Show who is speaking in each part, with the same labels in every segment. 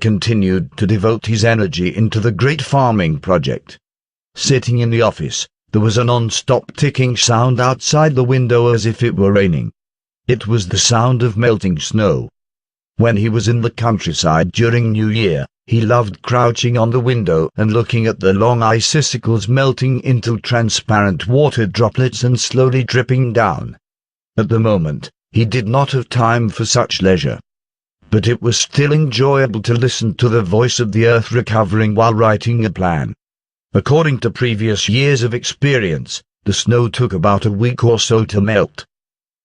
Speaker 1: Roland continued to devote his energy into the great farming project. Sitting in the office, there was a non-stop ticking sound outside the window as if it were raining. It was the sound of melting snow. When he was in the countryside during New Year, he loved crouching on the window and looking at the long icicles melting into transparent water droplets and slowly dripping down. At the moment, he did not have time for such leisure. But it was still enjoyable to listen to the voice of the earth recovering while writing a plan. According to previous years of experience, the snow took about a week or so to melt.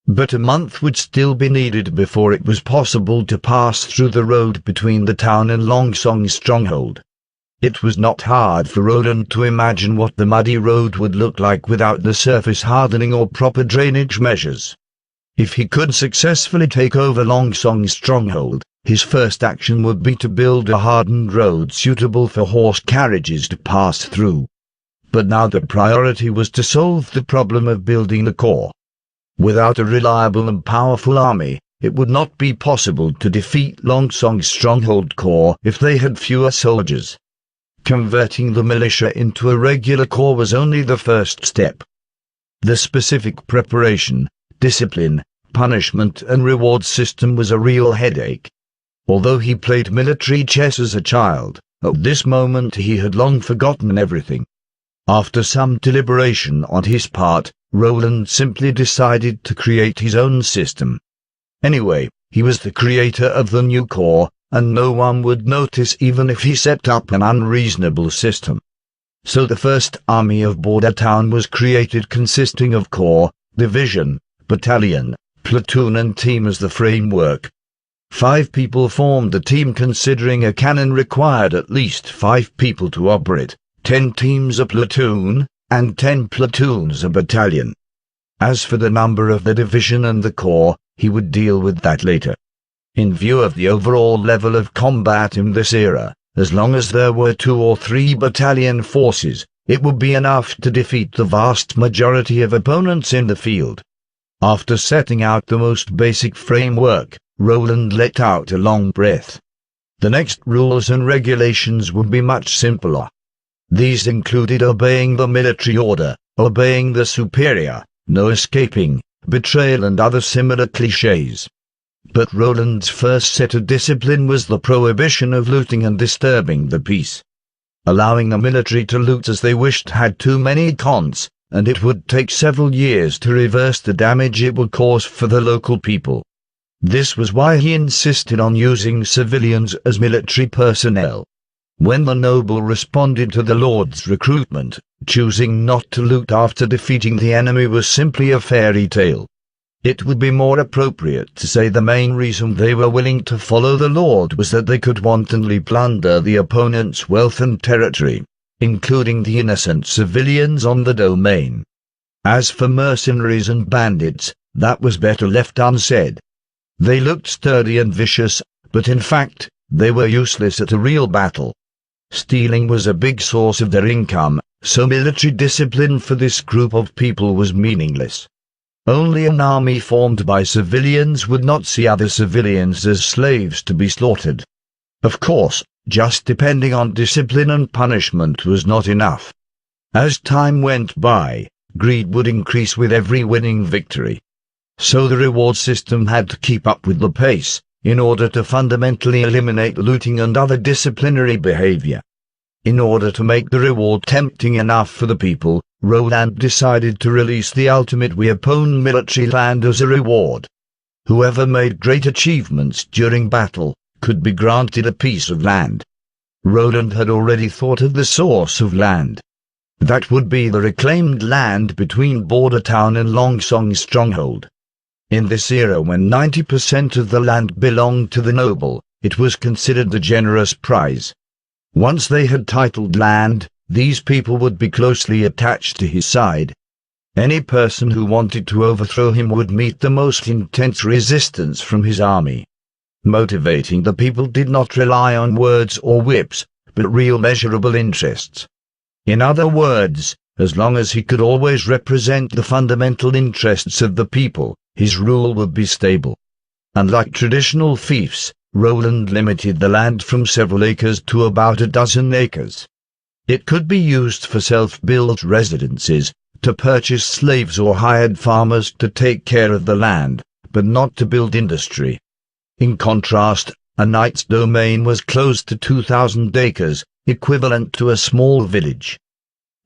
Speaker 1: But a month would still be needed before it was possible to pass through the road between the town and Longsong Stronghold. It was not hard for Roland to imagine what the muddy road would look like without the surface hardening or proper drainage measures. If he could successfully take over Longsong Stronghold, his first action would be to build a hardened road suitable for horse carriages to pass through. But now the priority was to solve the problem of building the core. Without a reliable and powerful army, it would not be possible to defeat Longsong's stronghold corps if they had fewer soldiers. Converting the militia into a regular corps was only the first step. The specific preparation, discipline, punishment and reward system was a real headache. Although he played military chess as a child, at this moment he had long forgotten everything. After some deliberation on his part, Roland simply decided to create his own system. Anyway, he was the creator of the new corps, and no one would notice even if he set up an unreasonable system. So the first army of Border Town was created, consisting of corps, division, battalion, platoon and team as the framework. 5 people formed the team, considering a cannon required at least 5 people to operate, 10 teams a platoon, and 10 platoons a battalion. As for the number of the division and the corps, he would deal with that later. In view of the overall level of combat in this era, as long as there were 2 or 3 battalion forces, it would be enough to defeat the vast majority of opponents in the field. After setting out the most basic framework, Roland let out a long breath. The next rules and regulations would be much simpler. These included obeying the military order, obeying the superior, no escaping, betrayal and other similar clichés. But Roland's first set of discipline was the prohibition of looting and disturbing the peace. Allowing the military to loot as they wished had too many cons, and it would take several years to reverse the damage it would cause for the local people. This was why he insisted on using civilians as military personnel. When the noble responded to the Lord's recruitment, choosing not to loot after defeating the enemy was simply a fairy tale. It would be more appropriate to say the main reason they were willing to follow the Lord was that they could wantonly plunder the opponent's wealth and territory, including the innocent civilians on the domain. As for mercenaries and bandits, that was better left unsaid. They looked sturdy and vicious, but in fact, they were useless at a real battle. Stealing was a big source of their income, so military discipline for this group of people was meaningless. Only an army formed by civilians would not see other civilians as slaves to be slaughtered. Of course, just depending on discipline and punishment was not enough. As time went by, greed would increase with every winning victory. So the reward system had to keep up with the pace, in order to fundamentally eliminate looting and other disciplinary behavior. In order to make the reward tempting enough for the people, Roland decided to release the ultimate weapon, military land, as a reward. Whoever made great achievements during battle could be granted a piece of land. Roland had already thought of the source of land. That would be the reclaimed land between Border Town and Longsong Stronghold. In this era, when 90% of the land belonged to the noble, it was considered a generous prize. Once they had titled land, these people would be closely attached to his side. Any person who wanted to overthrow him would meet the most intense resistance from his army. Motivating the people did not rely on words or whips, but real measurable interests. In other words, as long as he could always represent the fundamental interests of the people, his rule would be stable. Unlike traditional fiefs, Roland limited the land from several acres to about a dozen acres. It could be used for self-built residences, to purchase slaves or hired farmers to take care of the land, but not to build industry. In contrast, a knight's domain was close to 2,000 acres, equivalent to a small village.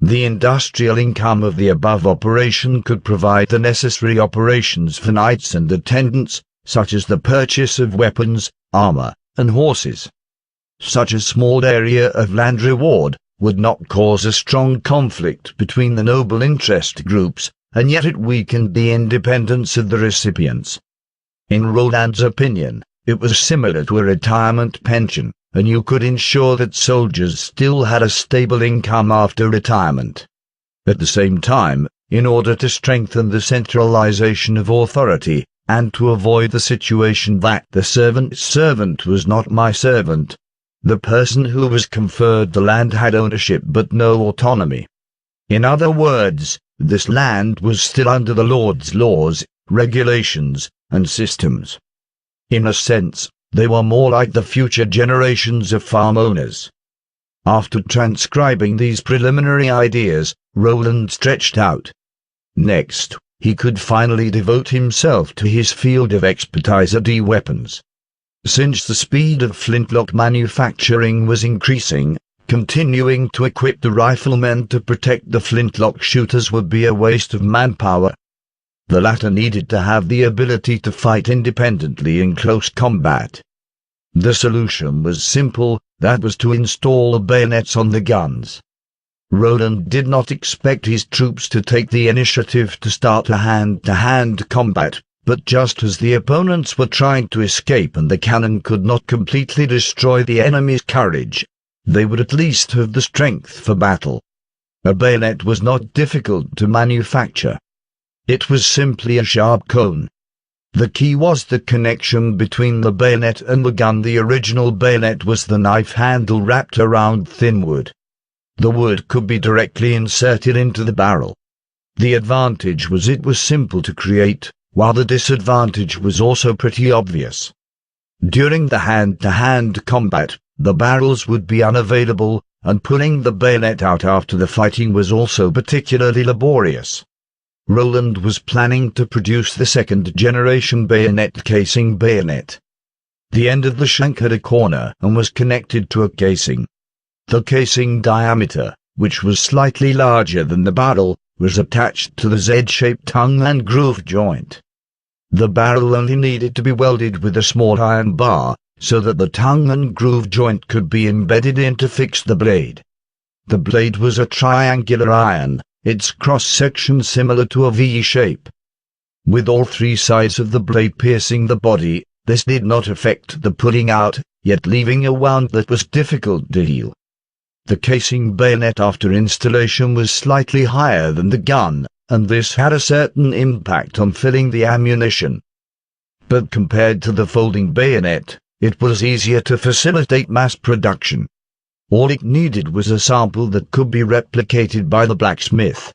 Speaker 1: The industrial income of the above operation could provide the necessary operations for knights and attendants, such as the purchase of weapons, armor, and horses. Such a small area of land reward would not cause a strong conflict between the noble interest groups, and yet it weakened the independence of the recipients. In Roland's opinion, it was similar to a retirement pension, and you could ensure that soldiers still had a stable income after retirement. At the same time, in order to strengthen the centralization of authority, and to avoid the situation that the servant's servant was not my servant, the person who was conferred the land had ownership but no autonomy. In other words, this land was still under the Lord's laws, regulations, and systems. In a sense, they were more like the future generations of farm owners. After transcribing these preliminary ideas, Roland stretched out. Next, he could finally devote himself to his field of expertise at weapons. Since the speed of flintlock manufacturing was increasing, continuing to equip the riflemen to protect the flintlock shooters would be a waste of manpower. The latter needed to have the ability to fight independently in close combat. The solution was simple, that was to install bayonets on the guns. Roland did not expect his troops to take the initiative to start a hand-to-hand combat, but just as the opponents were trying to escape and the cannon could not completely destroy the enemy's courage, they would at least have the strength for battle. A bayonet was not difficult to manufacture. It was simply a sharp cone. The key was the connection between the bayonet and the gun. The original bayonet was the knife handle wrapped around thin wood. The wood could be directly inserted into the barrel. The advantage was it was simple to create, while the disadvantage was also pretty obvious. During the hand-to-hand combat, the barrels would be unavailable, and pulling the bayonet out after the fighting was also particularly laborious. Roland was planning to produce the second-generation bayonet casing bayonet. The end of the shank had a corner and was connected to a casing. The casing diameter, which was slightly larger than the barrel, was attached to the Z-shaped tongue and groove joint. The barrel only needed to be welded with a small iron bar, so that the tongue and groove joint could be embedded in to fix the blade. The blade was a triangular iron, its cross-section similar to a V shape. With all three sides of the blade piercing the body, this did not affect the pulling out, yet leaving a wound that was difficult to heal. The casing bayonet after installation was slightly higher than the gun, and this had a certain impact on filling the ammunition. But compared to the folding bayonet, it was easier to facilitate mass production. All it needed was a sample that could be replicated by the blacksmith.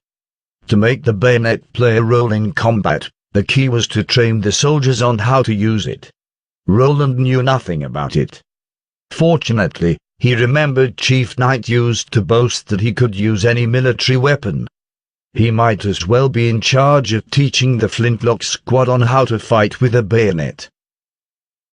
Speaker 1: To make the bayonet play a role in combat, the key was to train the soldiers on how to use it. Roland knew nothing about it. Fortunately, he remembered Chief Knight used to boast that he could use any military weapon. He might as well be in charge of teaching the Flintlock squad on how to fight with a bayonet.